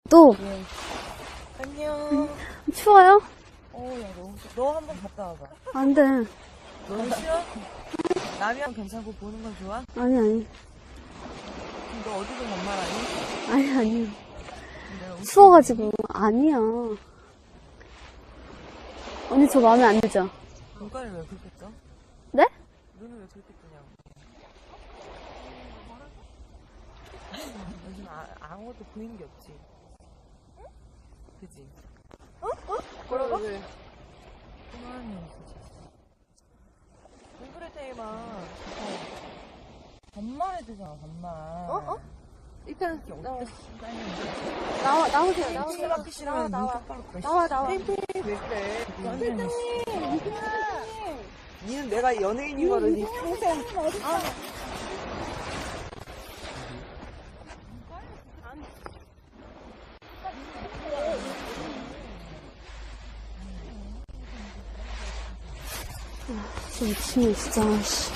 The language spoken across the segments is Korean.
또 예. 안녕. 추워요? 야, 너무 싫어. 너 한 번 갔다 와봐. 안 돼. 너는 싫어? 남이랑 괜찮고 보는 건 좋아? 아니. 그럼 너 어디서 반말하니? 아니. 내가 웃기지? 추워가지고. 아니야. 언니 저 마음에 안 들죠? 눈가를 왜 그렇게 떠? 네? 눈을 왜 그렇게 뜨냐고. 요즘 아무것도 보이는 게 없지. 그지? 뭐라고? 왜? 그만해, 진짜. 왜 그래, 태임아. 반말해 되잖아, 반말. 일단, 나오세요. 술 맞기 싫으면 눈 똑바로 떠. 땡땡, 왜 그래? 땡땡, 니는 내가 연예인인 거를 니 평생. 진짜 미치네, 진짜. 씨.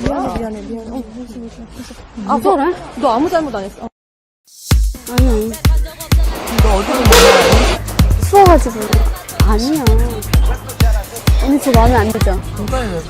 미안해. 아, 그래? 너 아무 잘못 안 했어. 아니. 너 어디서 반말하니? 추워가지고. 아니야. 언니 저 마음에 안 들죠? 눈가를 왜 그렇게